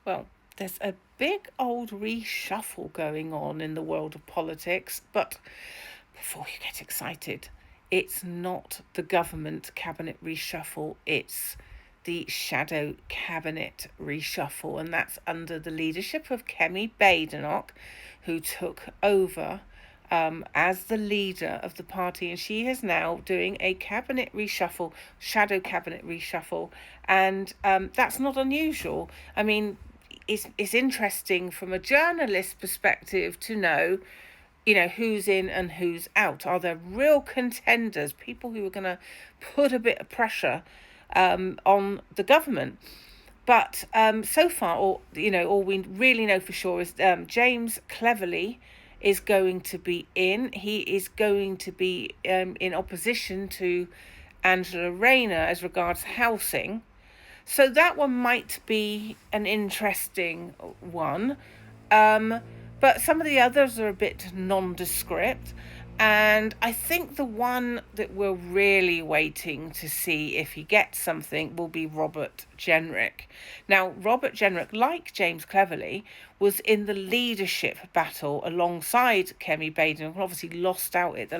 Well, there's a big old reshuffle going on in the world of politics, but before you get excited, it's not the government cabinet reshuffle, it's the shadow cabinet reshuffle, and that's under the leadership of Kemi Badenoch, who took over as the leader of the party, and she is now doing a cabinet reshuffle, shadow cabinet reshuffle, and that's not unusual. I mean, it's interesting from a journalist perspective to know, who's in and who's out. Are there real contenders, people who are going to put a bit of pressure on the government? But so far, all we really know for sure is James Cleverly is going to be in. He is going to be in opposition to Angela Rayner as regards housing. So that one might be an interesting one. But some of the others are a bit nondescript. And I think the one that we're really waiting to see if he gets something will be Robert Jenrick. Now, Robert Jenrick, like James Cleverly, was in the leadership battle alongside Kemi Badenoch, and obviously lost out at the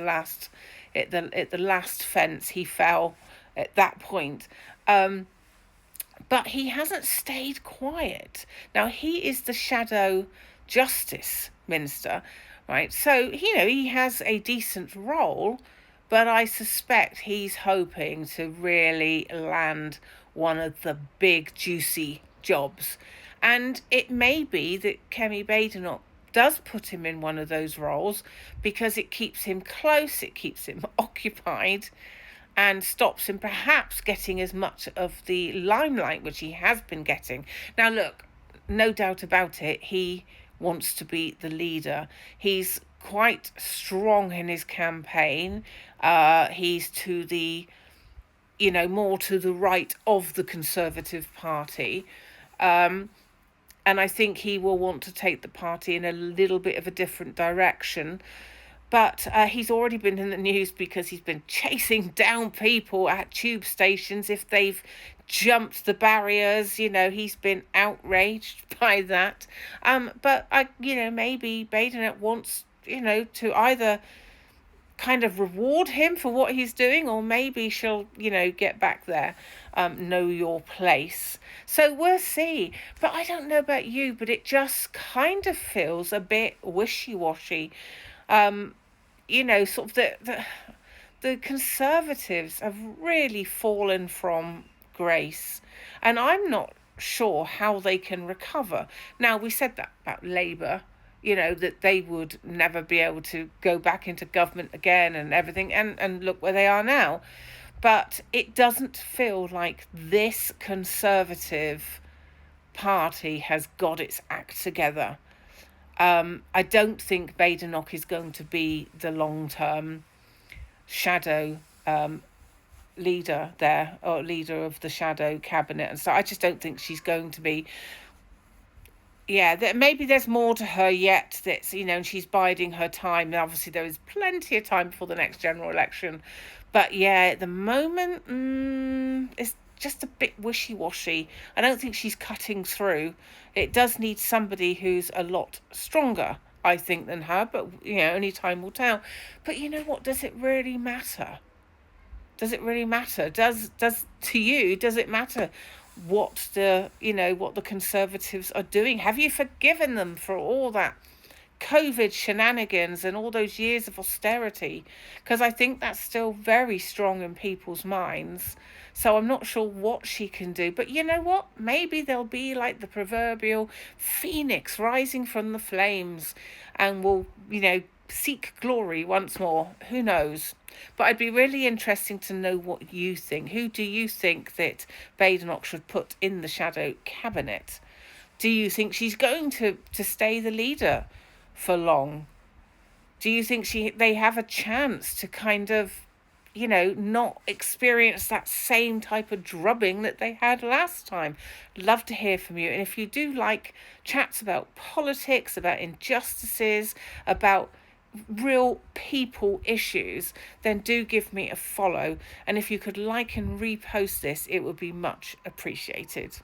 last fence. He fell at that point. But he hasn't stayed quiet. Now, he is the shadow justice minister, right? So, he has a decent role, but I suspect he's hoping to really land one of the big, juicy jobs. And it may be that Kemi Badenoch does put him in one of those roles because it keeps him close, it keeps him occupied, and stops him perhaps getting as much of the limelight which he has been getting. Now, look, no doubt about it, he wants to be the leader. He's quite strong in his campaign. He's to the, more to the right of the Conservative Party. And I think he will want to take the party in a little bit of a different direction. But he's already been in the news because he's been chasing down people at tube stations if they've jumped the barriers. He's been outraged by that. But maybe Badenoch wants, to either kind of reward him for what he's doing, or maybe she'll, get back there, know your place. So we'll see. But I don't know about you, but it just kind of feels a bit wishy-washy. Sort of the Conservatives have really fallen from grace, and I'm not sure how they can recover. Now, we said that about Labour, that they would never be able to go back into government again and everything, and look where they are now. But it doesn't feel like this Conservative party has got its act together. I don't think Badenoch is going to be the long-term shadow leader there, or leader of the shadow cabinet, and so I just don't think she's going to be. Yeah, maybe there's more to her yet. That's and she's biding her time. And obviously, there is plenty of time before the next general election, but yeah, at the moment, it's just a bit wishy-washy. I don't think she's cutting through. It does need somebody who's a lot stronger, I think, than her, but only time will tell. But you know what? Does it really matter? Does it really matter? Does to you, does it matter what the Conservatives are doing? Have you forgiven them for all that COVID shenanigans and all those years of austerity? Because I think that's still very strong in people's minds. So I'm not sure what she can do. But you know what? Maybe they'll be like the proverbial phoenix rising from the flames and will, seek glory once more. Who knows? But I'd be really interesting to know what you think. Who do you think that Badenoch should put in the shadow cabinet? Do you think she's going to stay the leader for long? Do you think they have a chance to kind of, not experience that same type of drubbing that they had last time? Love to hear from you. And if you do like chats about politics, about injustices, about real people issues, then do give me a follow. And if you could like and repost this, it would be much appreciated.